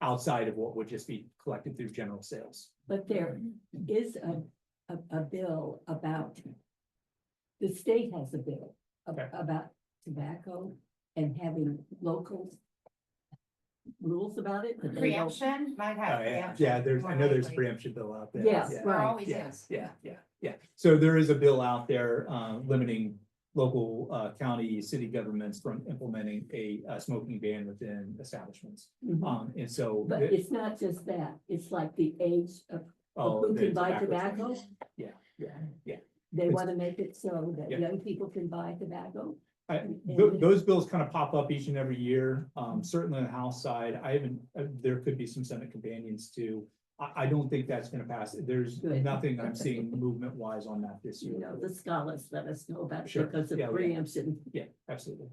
outside of what would just be collected through general sales. But there is a bill about, the state has a bill Okay. about tobacco and having local rules about it. that they don't- Preemption might have. Yeah, preemption I know there's a more preemption bill out there. Yes, likely. right. There always Yeah, is. yeah. So there is a bill out there limiting local county, city governments from implementing a smoking ban within establishments. Mhm. And so. But it's not just that, it's like the age of Oh, who the can buy tobacco. Yeah. They It's- want to make it so that Yeah. young people can buy tobacco. Those bills kind of pop up each and every year. Certainly on the House side, I haven't, there could be some Senate companions too. I don't think that's gonna pass. There's Good. nothing I'm seeing movement wise on that this You year. know, the scholars let us know about it Sure. because of Yeah, yeah. preemption. Yeah, absolutely.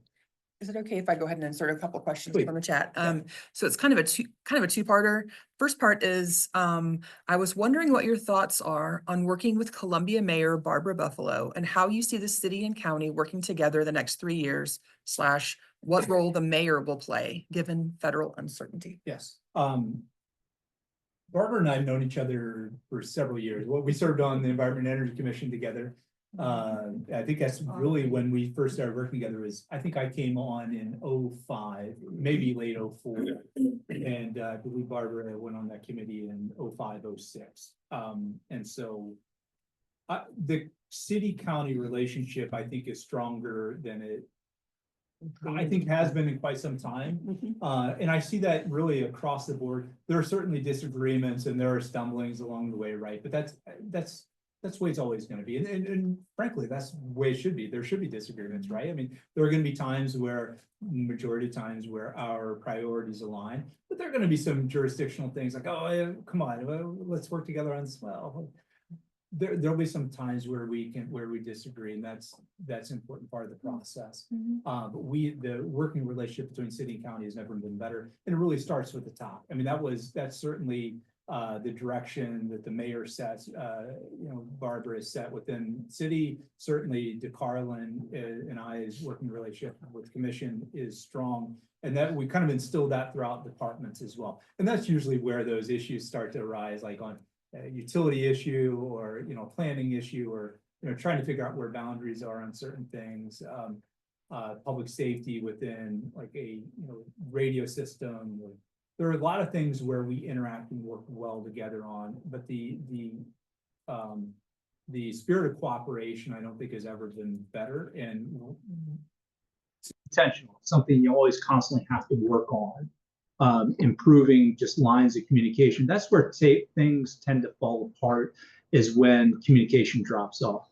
Is it okay if I go ahead and insert a couple of questions Please. from the chat? Yeah. So it's kind of a two-parter. First part is, I was wondering what your thoughts are on working with Columbia Mayor Barbara Buffalo and how you see the city and county working together the next 3 years, / what role the mayor will play, given federal uncertainty. Yes. Barbara and I have known each other for several years. Well, we served on the Environment and Energy Commission together. I think that's really when we first started working together I think I came on in 05, maybe late 04. And I believe Barbara went on that committee in 05, 06. And so the city-county relationship, I think, is stronger than it I think has been in quite some time. Mhm. And I see that really across the board. There are certainly disagreements and there are stumblings along the way, right? But that's the way it's always gonna be. And frankly, that's the way it should be. There should be disagreements, right? I mean, there are gonna be times where, majority of times where our priorities align, but there are gonna be some jurisdictional things like, oh, come on, well, let's work together on this. Well, there'll be some times where we disagree, and that's an important part of the process. But the working relationship between city and county has never been better, and it really starts with the top. I mean, that's certainly the direction that the mayor sets, Barbara has set within city. Certainly DeCarlin and I's working relationship with commission is strong, and that we kind of instilled that throughout departments as well. And that's usually where those issues start to arise, like on a utility issue or, planning issue, or, trying to figure out where boundaries are on certain things. Public safety within like a, radio system. There are a lot of things where we interact and work well together on, but the spirit of cooperation, I don't think has ever been better, and it's intentional, something you always constantly have to work on. Improving just lines of communication. That's where things tend to fall apart, is when communication drops off.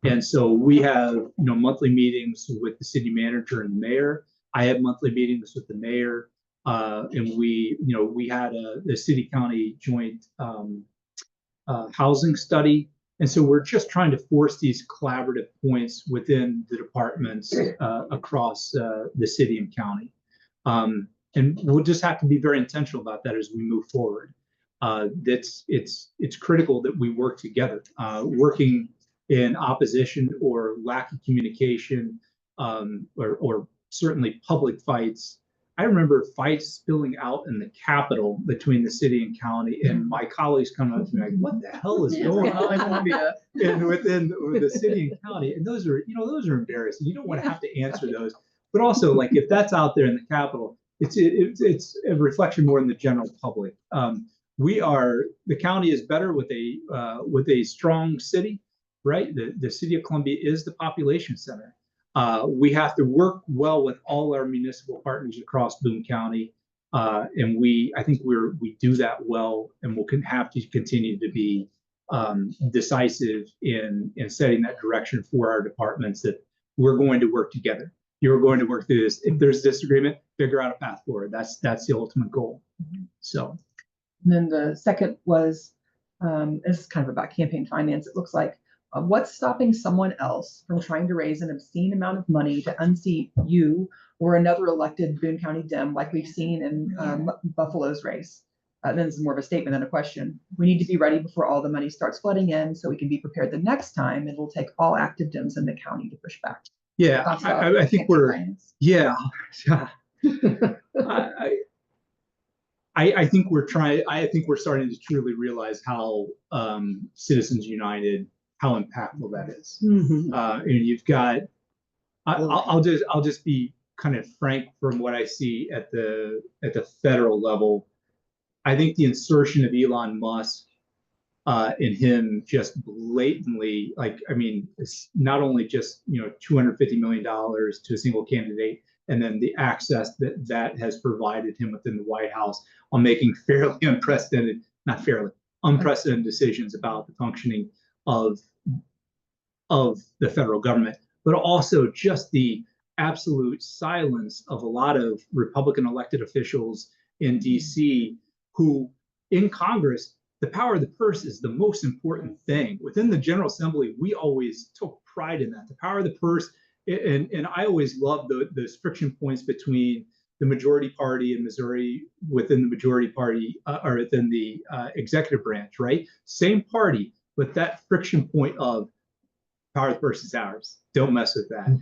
And so we have, monthly meetings with the city manager and the mayor. I have monthly meetings with the mayor. And we had the city county joint housing study. And so we're just trying to force these collaborative points within the departments across the city and county. And we'll just have to be very intentional about that as we move forward. It's critical that we work together. Working in opposition or lack of communication, or certainly public fights. I remember fights spilling out in the Capitol between the city and county, and my colleagues come up to me like, "What the hell is going on?" And within the city and county, and those are embarrassing. You don't want to have to answer those. But also, like, if that's out there in the Capitol, it's a reflection more in the general public. The county is better with a strong city, right? The city of Columbia is the population center. We have to work well with all our municipal partners across Boone County, and I think we do that well, and we'll have to continue to be decisive in setting that direction for our departments, that we're going to work together. You're going to work through this. If there's disagreement, figure out a path forward. That's the ultimate goal. So, and then the second was, this is kind of about campaign finance. It looks like What's stopping someone else from trying to raise an obscene amount of money to unseat you or another elected Boone County Dem like we've seen in Buffalo's race? Then this is more of a statement than a question. We need to be ready before all the money starts flooding in so we can be prepared the next time. It will take all active Dems in the county to push back. Yeah, I think we're, yeah. I think we're trying, I think we're starting to truly realize how Citizens United, how impactful that is. And you've got, I'll just be kind of frank from what I see at the federal level. I think the insertion of Elon Musk and him just blatantly, like, I mean, it's not only just, $250 million to a single candidate, and then the access that has provided him within the White House on making unprecedented decisions about the functioning of the federal government, but also just the absolute silence of a lot of Republican elected officials in DC who, in Congress, the power of the purse is the most important thing. Within the General Assembly, we always took pride in that. The power of the purse, and I always loved those friction points between the majority party in Missouri, within the majority party, or within the executive branch, right? Same party, but that friction point of power of the purse is ours. Don't mess with that.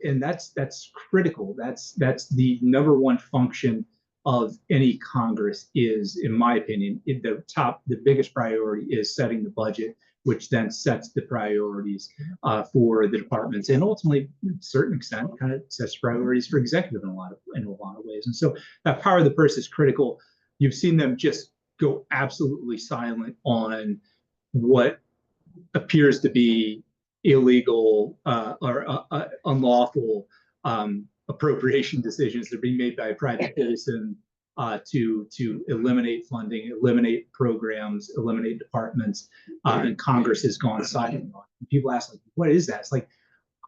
And that's critical. That's the number one function of any Congress is, in my opinion, the biggest priority is setting the budget, which then sets the priorities for the departments, and ultimately, to a certain extent, kind of sets priorities for executive in a lot of ways. And so that power of the purse is critical. You've seen them just go absolutely silent on what appears to be illegal or unlawful appropriation decisions that are being made by a private citizen to eliminate funding, eliminate programs, eliminate departments, and Congress has gone silent on it. People ask, like, what is that? It's like,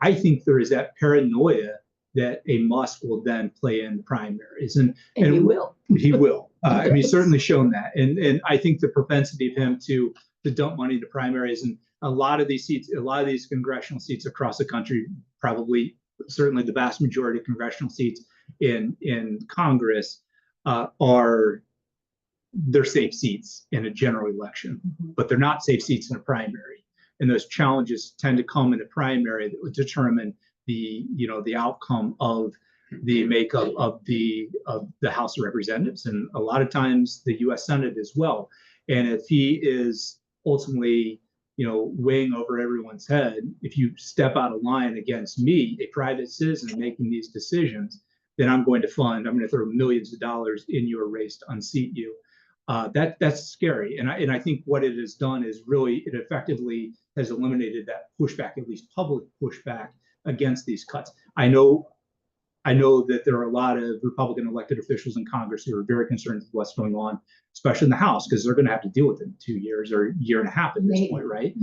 I think there is that paranoia that a Musk will then play in the primaries, and he will. He will. I mean, he's certainly shown that, and I think the propensity of him to dump money into primaries, and a lot of these seats, a lot of these congressional seats across the country, probably certainly the vast majority of congressional seats in Congress they're safe seats in a general election, but they're not safe seats in a primary. And those challenges tend to come in a primary that would determine the outcome of the makeup of the House of Representatives, and a lot of times the U.S. Senate as well. And if he is ultimately weighing over everyone's head, if you step out of line against me, a private citizen making these decisions, then I'm going to throw millions of dollars in your race to unseat you. That's scary. And I think what it has done is really, it effectively has eliminated that pushback, at least public pushback against these cuts. I know that there are a lot of Republican elected officials in Congress who are very concerned with what's going on, especially in the House, because they're going to have to deal with it in 2 years or a year and a half at this point, right?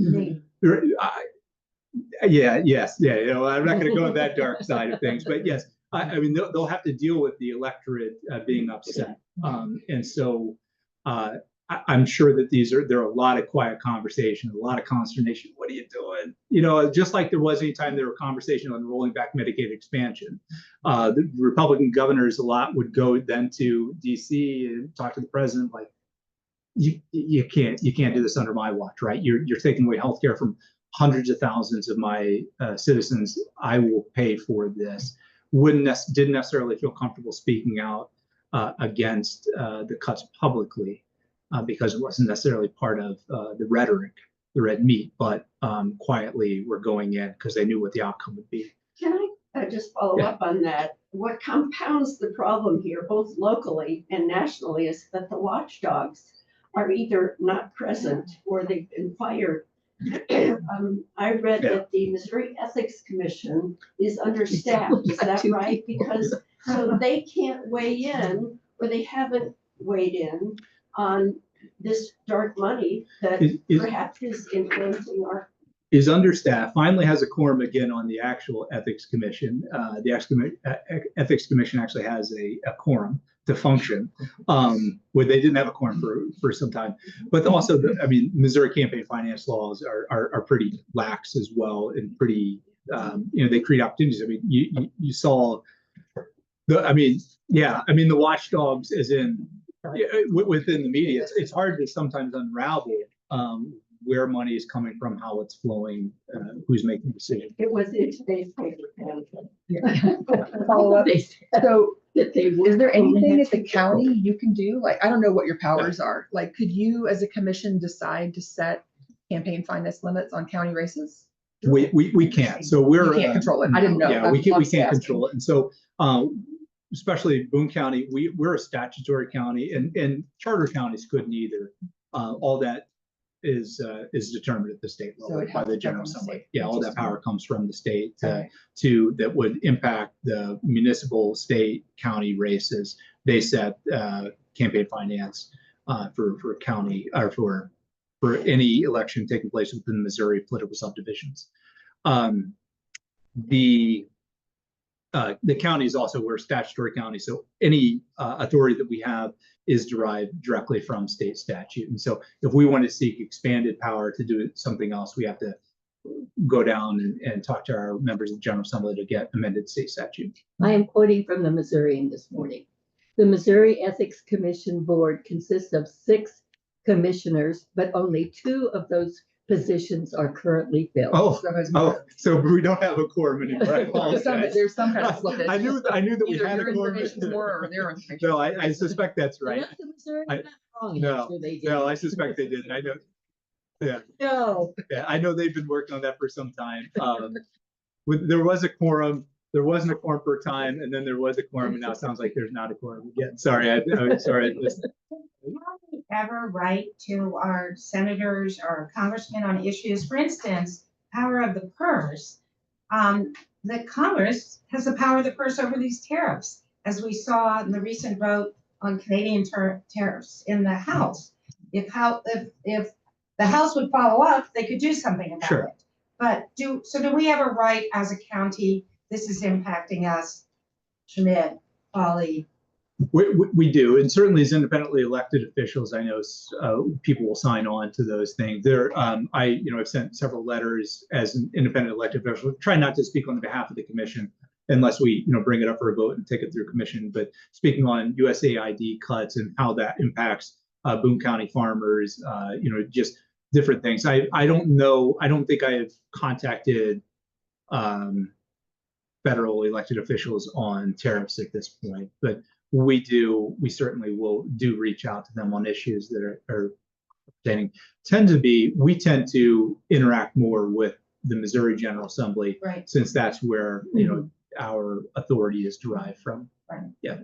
Yes. I'm not going to go on that dark side of things, but yes, I mean, they'll have to deal with the electorate being upset. And so I'm sure that there are a lot of quiet conversation, a lot of consternation. What are you doing? Just like there was anytime there were conversation on rolling back Medicaid expansion. The Republican governors a lot would go then to DC and talk to the president, like, you can't do this under my watch, right? You're taking away healthcare from hundreds of thousands of my citizens. I will pay for this. Didn't necessarily feel comfortable speaking out against the cuts publicly because it wasn't necessarily part of the rhetoric, the red meat, but quietly we're going in because they knew what the outcome would be. Can I just follow up on that? What compounds the problem here, both locally and nationally, is that the watchdogs are either not present or they've been fired. I read that the Missouri Ethics Commission is understaffed. Is that right? Because so they can't weigh in, or they haven't weighed in on this dark money that perhaps is influencing our. Is understaffed, finally has a quorum again on the actual Ethics Commission. The Ethics Commission actually has a quorum. to function. Where they didn't have a quorum for some time, but also, I mean, Missouri campaign finance laws are pretty lax as well, and pretty, they create opportunities. I mean, you saw I mean, the watchdogs as in within the media, it's hard to sometimes unravel where money is coming from, how it's flowing, who's making decisions. It was in today's paper. Follow up. So That they is there anything at the were- county you can do? Like, I don't know what your powers are. Like, could you as a commission decide to set campaign finance limits on county races? We can't. So we're You can't control it. I didn't know. Yeah, we I'm can't obviously asking. control it. And so especially Boone County, we're a statutory county, and charter counties couldn't either. All that is determined at the state So level it by has the to come General from the Assembly. state. Yeah, all that Interesting. power comes from the state Okay. that would impact the municipal, state, county races. They set campaign finance for county or for any election taking place within the Missouri political subdivisions. The county is also, we're a statutory county, so any authority that we have is derived directly from state statute. And so if we want to seek expanded power to do something else, we have to go down and talk to our members of the General Assembly to get amended state statute. I am quoting from the Missourian this morning. The Missouri Ethics Commission Board consists of 6 commissioners, but only 2 of those positions are currently filled. So we don't have a quorum anymore. I apologize. There's some kind of slippage. I knew that we Either had a your quorum. information's more or their information. No, I suspect that's right. Unless the Missouri I- got it wrong, No, I'm sure they did. No, I suspect they did. I know. No. Yeah, I know they've been working on that for some time. There was a quorum. There wasn't a quorum for a time, and then there was a quorum, and now it sounds like there's not a quorum again. Sorry, I'm sorry. Ever write to our senators or congressmen on issues, for instance, power of the purse. The Congress has the power of the purse over these tariffs, as we saw in the recent vote on Canadian tariffs in the House. If the House would follow up, they could do something about Sure. it. But do we ever write as a county, this is impacting us, Schmidt, Polly? We do, and certainly as independently elected officials, I know people will sign on to those things. I've sent several letters as an independent elected official. Try not to speak on behalf of the commission unless we, bring it up for a vote and take it through commission. But speaking on USAID cuts and how that impacts Boone County farmers, just different things. I don't know. I don't think I have contacted federal elected officials on tariffs at this point, but we certainly will reach out to them on issues that are pertaining. We tend to interact more with the Missouri General Assembly, Right. since that's where, our authority is derived from. Right. Yeah.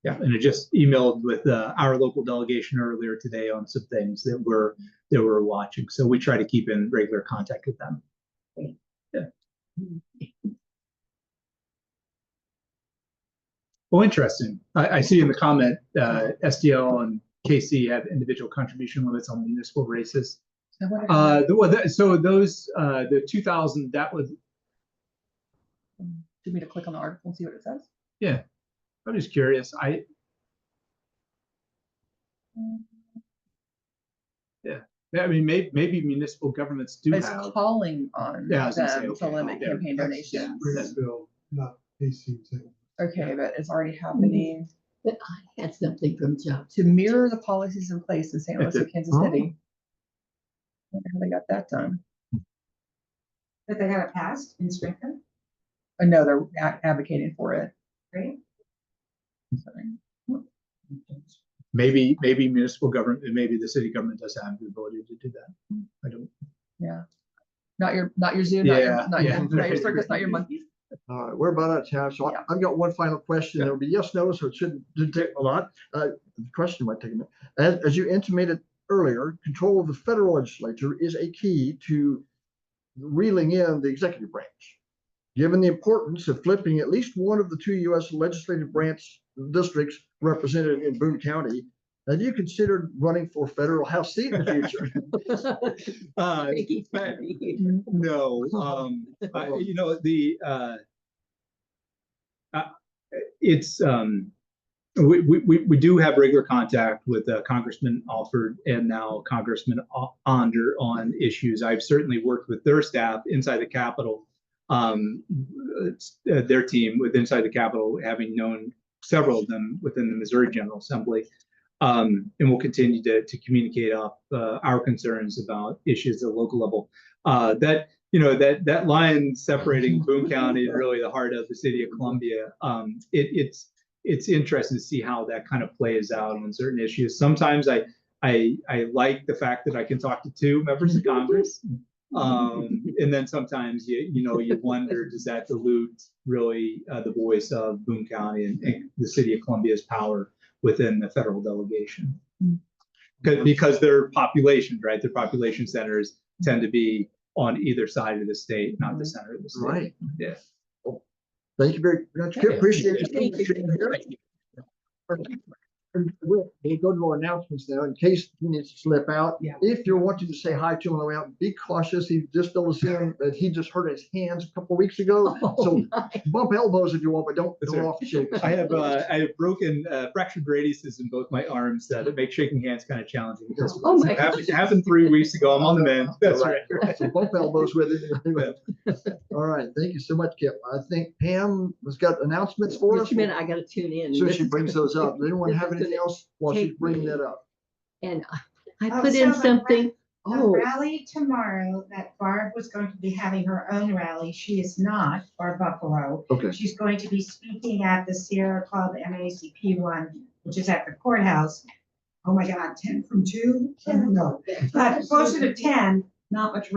Yeah. And I just emailed with our local delegation earlier today on some things that we're watching. So we try to keep in regular contact with them. Great. Yeah. Well, interesting. I see in the comment, SDL and KC have individual contribution limits on municipal races. So those, the 2000, that was. Do you want me to click on the article and see what it says? Yeah, I'm just curious. Yeah, I mean, maybe municipal governments do It's have. calling on Yeah, I was gonna say, them to okay, limit yeah. campaign donations. That's bill, not AC. Okay, but it's already happening. But I had something from John. To mirror the policies in place in St. Louis and Kansas Oh. City. I wonder how they got that done. But they got it passed in Springfield, No, they're advocating for it. right? Sorry. Maybe municipal government, and maybe the city government does have the ability to do that. I don't. Yeah. Not your zoo, Yeah, not your right. circus, not your monkeys. All right, we're about out of time, so Yeah. I've got one final question. It'll be yes, no, so it shouldn't take a lot. The question might take a minute. As you intimated earlier, control of the federal legislature is a key to reeling in the executive branch. Given the importance of flipping at least one of the 2 U.S. legislative branch districts represented in Boone County, have you considered running for federal House seat in the future? No, it's We do have regular contact with Congressman Alford and now Congressman Onder on issues. I've certainly worked with their staff inside the Capitol, their team with inside the Capitol, having known several of them within the Missouri General Assembly. And we'll continue to communicate up our concerns about issues at the local level. That line separating Boone County and really the heart of the city of Columbia, it's interesting to see how that kind of plays out on certain issues. Sometimes I like the fact that I can talk to two members of Congress. And then sometimes you wonder, does that dilute really the voice of Boone County and the city of Columbia's power within the federal delegation? Because their populations, right? Their population centers tend to be on either side of the state, not the center of the state. Right. Yeah. Thank you very much, Kip. Appreciate you Thank you. being here. We'll go to our announcements now in case he needs to slip out. Yeah. If you're wanting to say hi to him on the way out, be cautious. He just filled us in that he just hurt his hands a couple of weeks ago. So bump elbows if you want, but don't off the shake. I have broken fractured radiuses in both my arms that make shaking hands kind of challenging. Oh my It happened 3 weeks ago. I'm on the mend. That's right. So bump elbows with it. All right. Thank you so much, Kip. I think Pam has got announcements for us. Which meant I gotta tune in. So This she is brings gonna- those up. Does anyone this have is anything gonna else while she's take bringing me. that up? And I Oh, put so in the something, The oh, rally tomorrow, that Barb was going to be having her own rally. She is not, Barb Buffalo. Okay. She's going to be speaking at the Sierra Club MACP one, which is at the courthouse. Oh my God, 10 from 2? No, but closer to 10, not much rain.